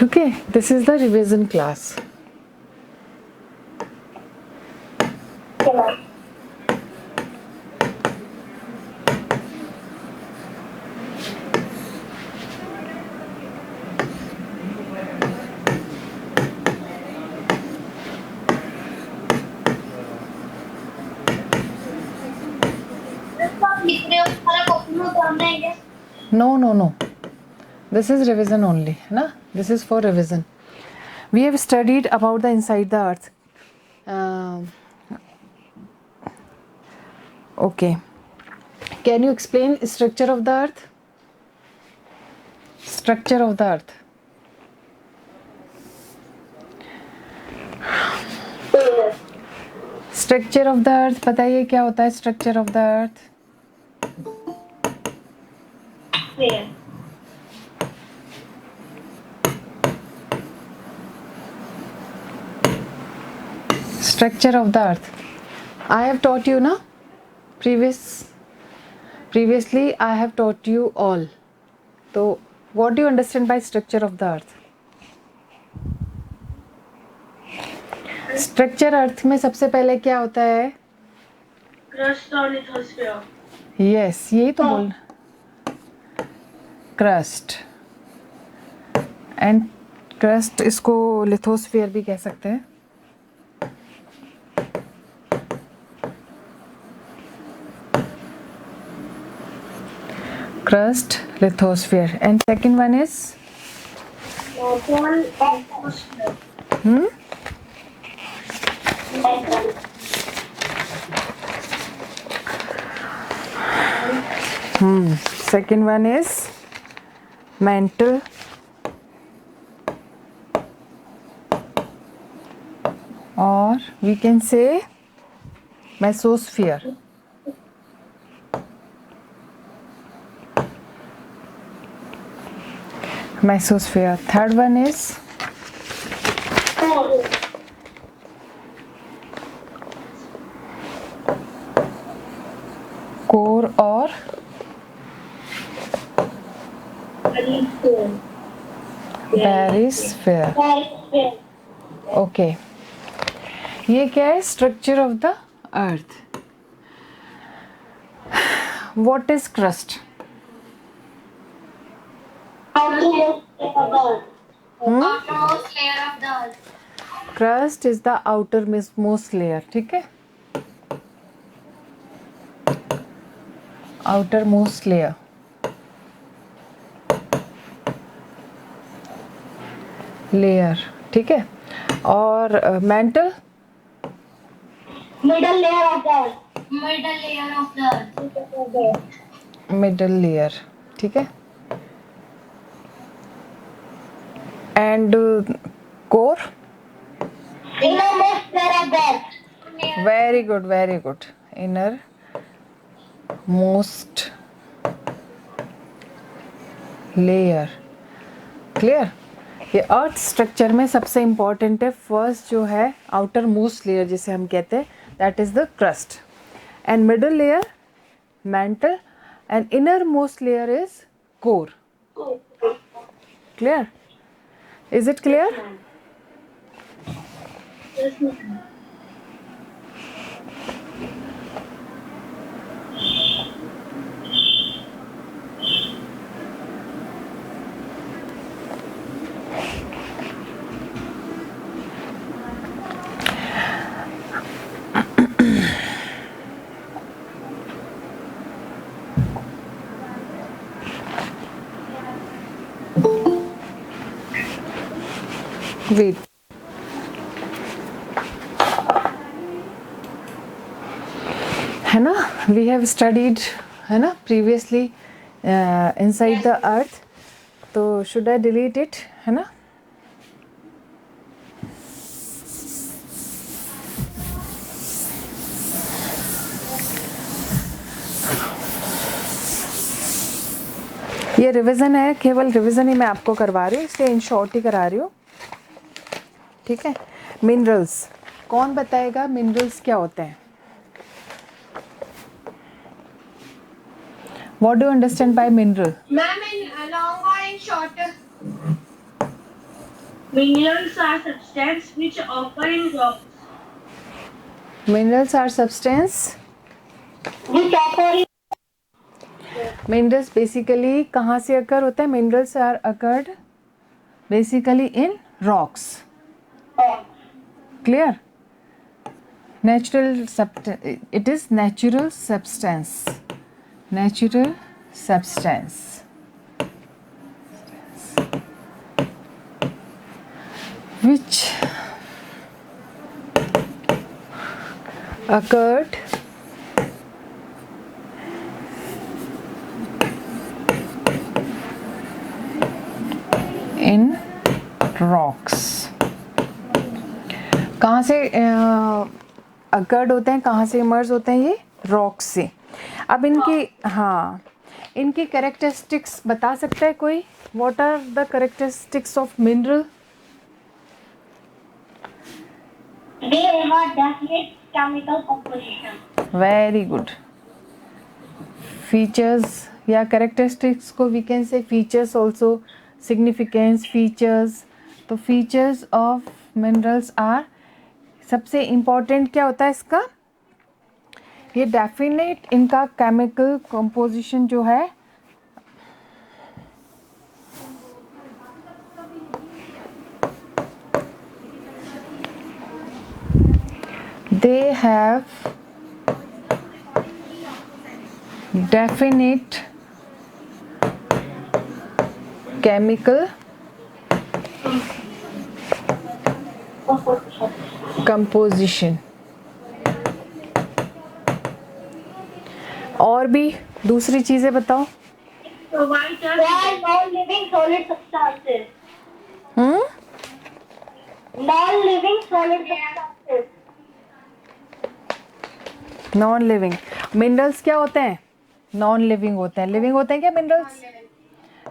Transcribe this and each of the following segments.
Okay, this is the revision class. No. This is revision only, na? This is for revision. We have studied about the inside the earth. Okay. Can you explain structure of the earth? Structure of the earth. Structure of the अर्थ बताइए क्या होता है structure of the earth? Structure of the earth. I have taught you, na? Previously I have taught you all. So what do you understand by structure of the earth? Structure earth में सबसे पहले क्या होता है? Crust और lithosphere. Yes, यही तो बोल. क्रस्ट एंड क्रस्ट, इसको लिथोस्फीयर भी कह सकते हैं. Crust, lithosphere. And second one is second one is mantle, or we can say mesosphere. Mesosphere. Third one is core or barysphere. Okay, ये क्या है? Structure of the earth. What is crust? Crust is the outermost layer. ठीक है, outermost layer. Layer. ठीक है. और mantle, middle layer of the middle layer. ठीक है. And core. Innermost layer of the earth. Very good, very good. Innermost layer. Clear? ये earth structure में सबसे इम्पॉर्टेंट है. फर्स्ट जो है आउटर मोस्ट लेयर जिसे हम कहते हैं, that is the crust. And middle layer mental, and inner most layer is core. Clear? Is it clear? Wait. है ना, we have studied, है ना, previously inside the earth. तो should I delete it? है ना? ये रिवीजन है, केवल रिवीजन ही मैं आपको करवा रही हूँ, इसलिए इन शॉर्ट ही करा रही हूँ. ठीक है. मिनरल्स, कौन बताएगा मिनरल्स क्या होते हैं? What do you understand by mineral? Ma'am in long और in short. Minerals are substances which occur in rocks. Minerals are substance which occur in minerals basically कहाँ से अकर होता है? Minerals are occurred basically in rocks. rocks. Clear? Natural substance. It is natural substance. Natural substance. Which occurred in rocks. कहाँ से occurred होते हैं, कहाँ से इमर्ज होते हैं? ये रॉक्स से. अब इनकी इनकी कैरेक्टरिस्टिक्स बता सकता है कोई? What are the characteristics of mineral? They have definite chemical composition. Very good. Features या कैरेक्टरिस्टिक्स को we can say features also. Significance features. तो फीचर्स ऑफ मिनरल्स आर, सबसे इम्पॉर्टेंट क्या होता है इसका? ये डेफिनेट इनका केमिकल कंपोजिशन जो है they have definite chemical composition. और भी दूसरी चीजें बताओ. Provide us They are non-living solid substances. Non-living solid substances. Non living. Minerals क्या होते हैं? नॉन लिविंग होते हैं. लिविंग होते हैं क्या minerals?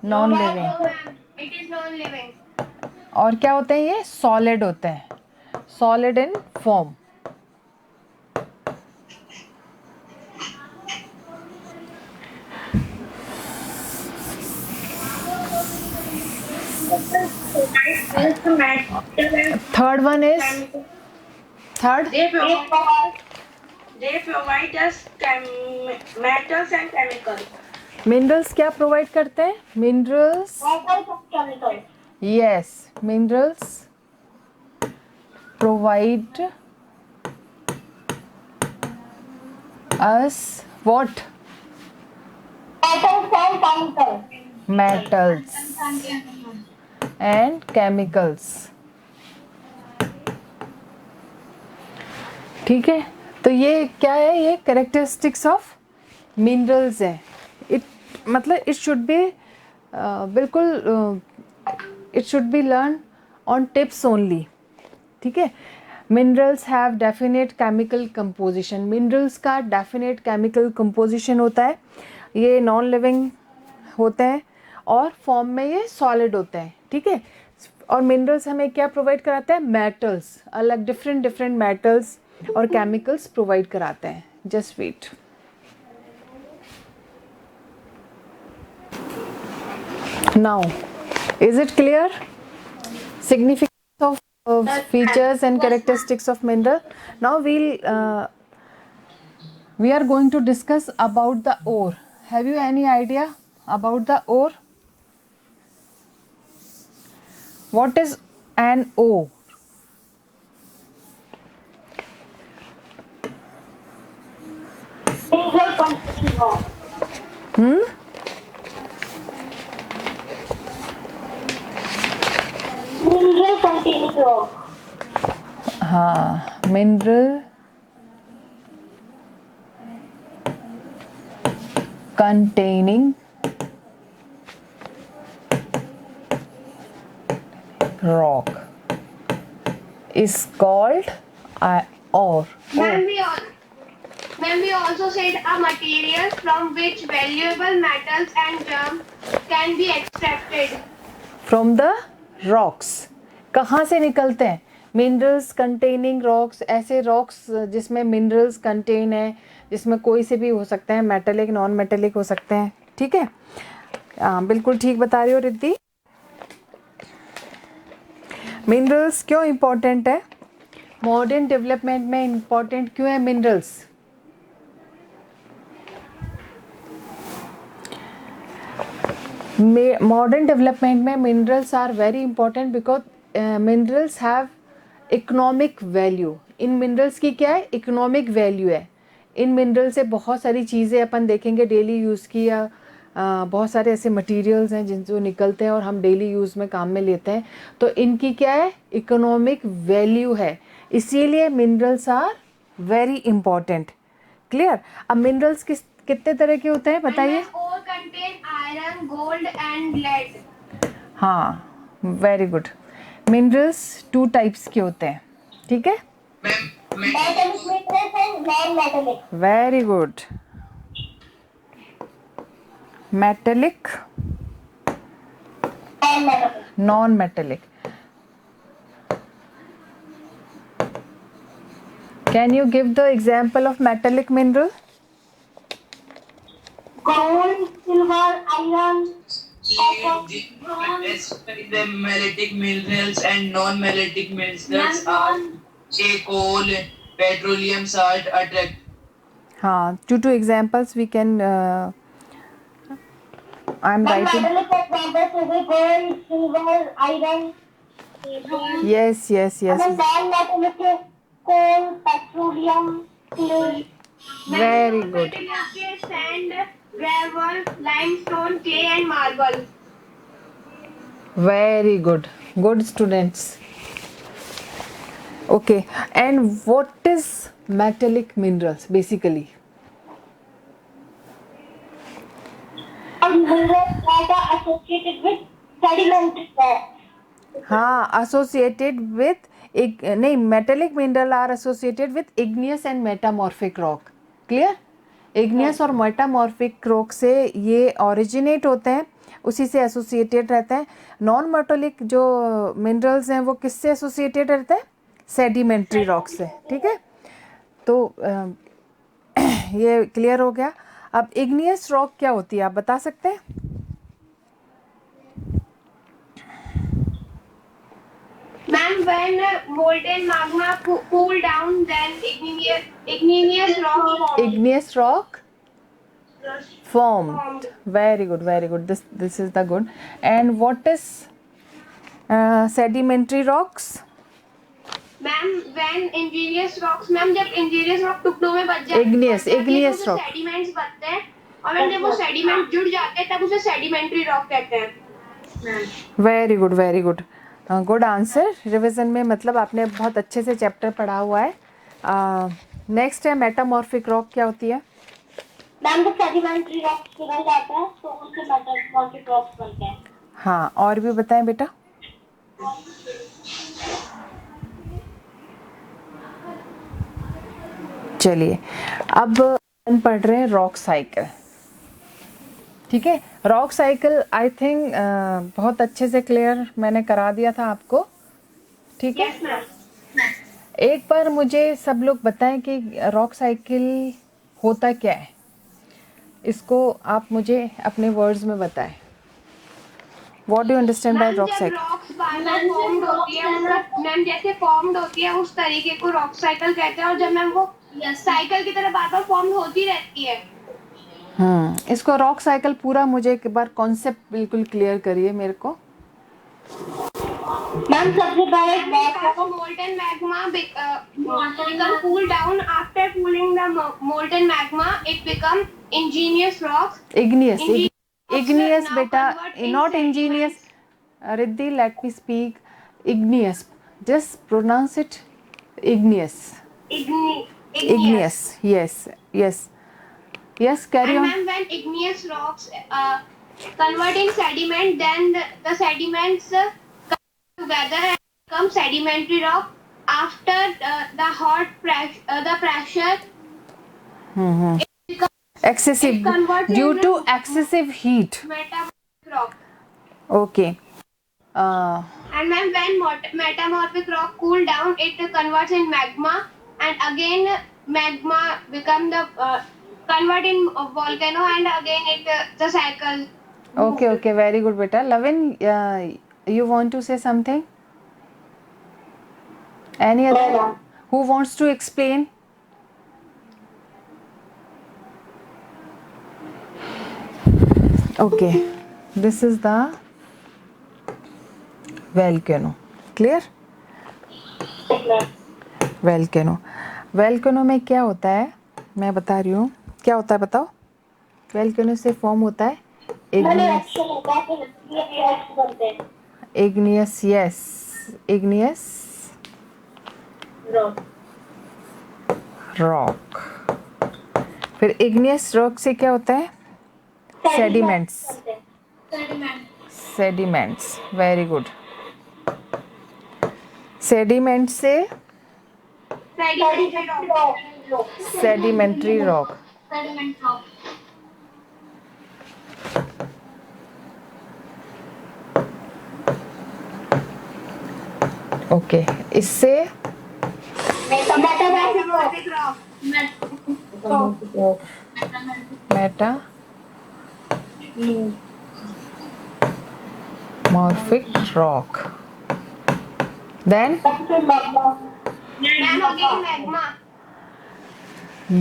Non living. it is non-living. और क्या होते हैं ये? सॉलिड होते हैं. Solid in form. Third one is third. They provide us metals and chemicals. Minerals क्या प्रोवाइड करते हैं? Minerals, Metals and chemicals. Yes, minerals provide us what? Metals and chemicals. Metals and chemicals. ठीक है. तो ये क्या है? ये कैरेक्टरिस्टिक्स ऑफ मिनरल्स है. इट मतलब इट शुड बी बिल्कुल it should be learn on tips only. ठीक है. Minerals have definite chemical composition. Minerals का डेफिनेट केमिकल कंपोजिशन होता है. ये नॉन लिविंग होते हैं और फॉर्म में ये सॉलिड होते हैं. ठीक है. और मिनरल्स हमें क्या प्रोवाइड कराते हैं? मेटल्स. अलग डिफरेंट मेटल्स और केमिकल्स प्रोवाइड कराते हैं. Just wait. Now is it clear? Significance of features and characteristics of mineral. Now we are going to discuss about the ore. Have you any idea about the ore? What is an ore? Mineral containing rock. Mineral containing rock. हाँ, mineral containing rock is called ore. When we also said a material from which valuable metals and germs can be extracted. From the rocks. कहाँ से निकलते हैं? Minerals containing rocks. ऐसे rocks जिसमें minerals contain है, जिसमें कोई से भी हो सकते हैं, मेटेलिक नॉन मेटेलिक हो सकते हैं. ठीक है. बिल्कुल ठीक बता रही हो रिद्धि. मिनरल्स क्यों इम्पोर्टेंट है? मॉडर्न डेवलपमेंट में इम्पोर्टेंट क्यों है मिनरल्स? मॉडर्न डेवलपमेंट में minerals are very important because minerals have economic value. इन मिनरल्स की क्या है? इकोनॉमिक वैल्यू है. इन मिनरल से बहुत सारी चीज़ें अपन देखेंगे डेली यूज़ की, या बहुत सारे ऐसे मटेरियल्स हैं जिन जो निकलते हैं और हम डेली यूज़ में काम में लेते हैं. तो इनकी क्या है? इकोनॉमिक वैल्यू है. इसीलिए minerals are very important. Clear? अब मिनरल्स कितने तरह के होते हैं बताइए? ore contain iron, gold and lead. हाँ, वेरी गुड. मिनरल्स 2 टाइप्स के होते हैं. ठीक है, Metallic minerals and non-metallic. Very good. Metallic, Non-metallic. Non metallic. Can you give the example of metallic mineral? Gold, silver, iron, The melodic minerals and non-melodic minerals are say coal, petroleum, salt, attract. हाँ, 2 examples we can. I'm writing. non-metallic examples will be gold, silver, iron. Yes, yes, And yes. then non-metallic is coal, petroleum, clay. Very good. Sand, gravel, limestone, clay and marble. Very good. Good students. Okay. And what is metallic minerals basically? And minerals that are associated with sedimentary rocks. हाँ, associated with नहीं, metallic mineral are associated with igneous and metamorphic rock. Clear? igneous और metamorphic rock से ये originate होते हैं, उसी से associated रहते हैं. नॉन मेटालिक जो मिनरल्स हैं वो किससे associated रहते हैं? sedimentary rock से. ठीक है, तो ये क्लियर हो गया. अब igneous rock क्या होती है आप बता सकते हैं? Ma'am, when molten magma cool down, then igneous rock formed. Igneous rock formed. Very good, very good. This is the good. And what is sedimentary rocks? Ma'am when ingenious rocks, ma'am जब ingenious rock टुकड़ों में बच जाते igneous rock. sediments बनते हैं और when जब वो sediment जुड़ जाते हैं तब उसे sedimentary rock कहते हैं. Very good, very good. Good answer. Revision में मतलब आपने बहुत अच्छे से चैप्टर पढ़ा हुआ है. नेक्स्ट है मेटामॉर्फिक रॉक. क्या होती है? मैम जब सेडिमेंट्री रॉक्स पिघल जाता है तो उससे मेटामॉर्फिक रॉक्स बनते हैं. हाँ, और भी बताएं बेटा. चलिए, अब हम पढ़ रहे हैं रॉक साइकिल. ठीक है, रॉक साइकिल आई थिंक बहुत अच्छे से क्लियर मैंने करा दिया था आपको. ठीक है, एक बार मुझे सब लोग बताएं कि रॉक साइकिल होता क्या है. इसको आप मुझे अपने वर्ड्स में बताएं. What do you understand by rock cycle? Rocks बार-बार फॉर्म्ड होती है, मैम जैसे फॉर्म्ड होती है उस तरीके को रॉक साइकिल कहते हैं. और जब मैम वो साइकिल की तरह बार-बार फॉर्म होती रहती है. इसको रॉक साइकिल पूरा मुझे एक बार कॉन्सेप्ट बिल्कुल क्लियर करिए मेरे को. मैम सबसे पहले molten magma become cool down. After cooling the molten magma, it become ingenious rocks. igneous Now beta, convert in not ingenious. Riddhi, let me speak. Igneous, just pronounce it igneous. Igneous. Yes, carry And on. ma'am, when igneous rocks convert in sediment, then the sediments come together and become sedimentary rock. After the pressure Excessive, it converts due in to excessive heat. metamorphic rock. Okay. And ma'am, when metamorphic rock cool down, it converts in magma, and again magma become the convert in volcano, and again it the cycle. Okay, very good beta. Lavin, you want to say something? Any other? Who wants to explain? Okay, this is the volcano. Clear? Volcano में क्या होता है मैं बता रही हूँ. क्या होता है बताओ. वोल्केनो से फॉर्म होता है igneous. Yes, igneous rock. फिर igneous rock से क्या होता है. sediments. Very good. sediment से sedimentary rock. ओके, इससे metamorphic rock. Then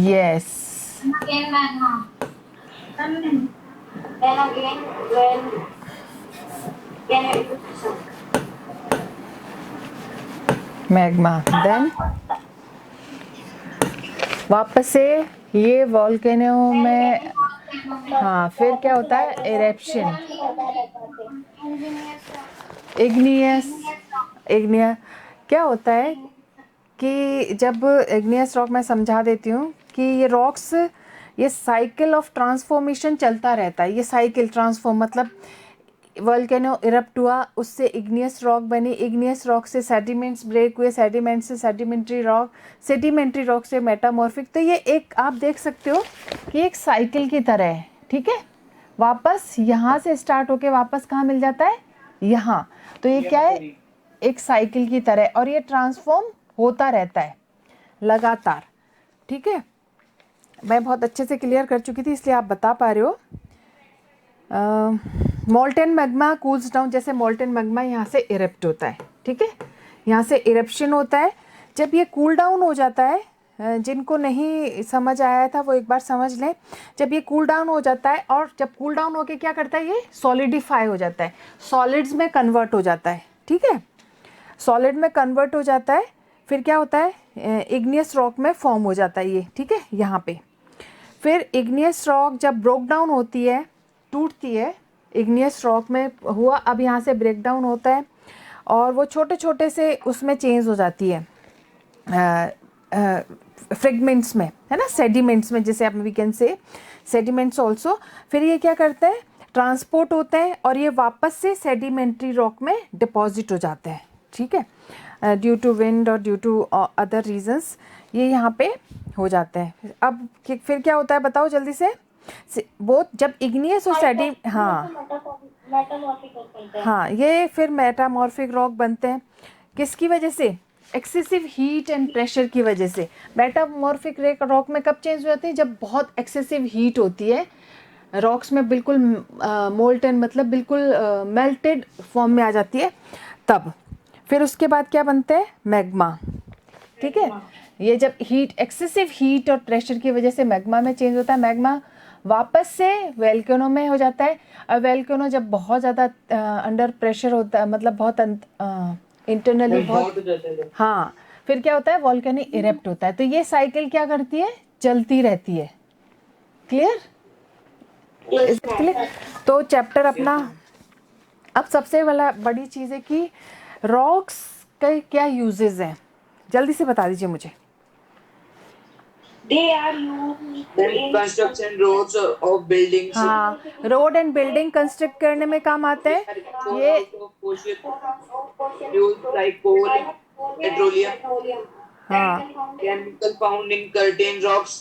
yes, magma. Then वापस से ये वोल्केनो में हाँ फिर क्या होता है इरेप्शन. इग्नियस क्या होता है कि जब इग्नियस रॉक मैं समझा देती हूँ कि ये रॉक्स ये साइकिल ऑफ ट्रांसफॉर्मेशन चलता रहता है. ये साइकिल ट्रांसफॉर्म मतलब वोल्केनो इरप्ट हुआ, उससे इग्नियस रॉक बनी, इग्नियस रॉक से सेडिमेंट्स ब्रेक हुए, सेडिमेंट से सेडिमेंट्री रॉक, सेडिमेंट्री रॉक से मेटामॉर्फिक. तो ये एक आप देख सकते हो कि एक साइकिल की तरह है. ठीक है, वापस यहाँ से स्टार्ट होके वापस कहाँ मिल जाता है यहाँ. तो ये क्या है एक साइकिल की तरह और ये ट्रांसफॉर्म होता रहता है लगातार. ठीक है, मैं बहुत अच्छे से क्लियर कर चुकी थी इसलिए आप बता पा रहे हो. Molten magma cools down. जैसे मोल्टेन मैग्मा यहाँ से इरप्ट होता है. ठीक है, यहाँ से इरप्शन होता है. जब ये कूल डाउन हो जाता है, जिनको नहीं समझ आया था वो एक बार समझ लें. जब ये कूल डाउन हो जाता है और जब कूल डाउन होके क्या करता है ये सॉलिडिफाई हो जाता है, सॉलिड्स में कन्वर्ट हो जाता है. ठीक है, सॉलिड में कन्वर्ट हो जाता है. फिर क्या होता है इग्नियस रॉक में फॉर्म हो जाता है ये. ठीक है, यहाँ पे फिर इग्नियस रॉक जब ब्रोक डाउन होती है, टूटती है, इग्नियस रॉक में हुआ, अब यहाँ से ब्रेक डाउन होता है और वो छोटे छोटे से उसमें चेंज हो जाती है फ्रेगमेंट्स में, है ना, सेडिमेंट्स में, जैसे आप we can say sediments also. फिर ये क्या करते हैं ट्रांसपोर्ट होते हैं और ये वापस से सेडिमेंट्री रॉक में डिपॉजिट हो जाते हैं. ठीक है, ड्यू टू विंड और ड्यू टू अदर रीजंस ये यहाँ पे हो जाते हैं. अब फिर क्या होता है बताओ जल्दी से. वो जब इग्नियस और सेडी हाँ ये फिर मेटामॉर्फिक रॉक बनते हैं. किसकी वजह से एक्सेसिव हीट एंड प्रेशर की वजह से. मेटामॉर्फिक रॉक में कब चेंज हो जाती है जब बहुत एक्सेसिव हीट होती है रॉक्स में, बिल्कुल मोल्टन मतलब बिल्कुल मेल्टेड फॉर्म में आ जाती है तब. फिर उसके बाद क्या बनते हैं मैग्मा. ठीक है, ये जब हीट एक्सेसिव हीट और प्रेशर की वजह से मैग्मा में चेंज होता है. मैग्मा वापस से वोल्केनो में हो जाता है. और वोल्केनो जब बहुत ज़्यादा अंडर प्रेशर होता है मतलब बहुत इंटरनली बहुत हाँ फिर क्या होता है वोल्केनो इरेप्ट होता है. तो ये साइकिल क्या करती है चलती रहती है. क्लियर? तो चैप्टर अपना अब सबसे बड़ी चीज़ है कि रॉक्स के क्या यूजेस हैं, जल्दी से बता दीजिए मुझे. They are used in construction roads of buildings. हाँ, रोड एंड बिल्डिंग कंस्ट्रक्ट करने में काम आते हैं ये. Fuels like coal, petroleum. हाँ, Chemical found in certain rocks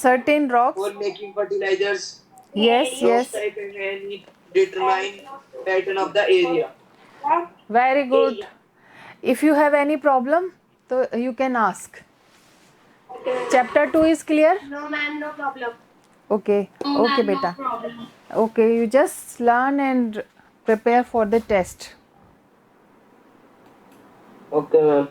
certain rocks. for making fertilizers. Yes, Rocks type and any determine pattern of the area. very good. If you have any problem, so you can ask. Chapter 2 is clear? No ma'am, no problem. Okay, okay beta. Okay, you just learn and prepare for the test. Okay, ma'am.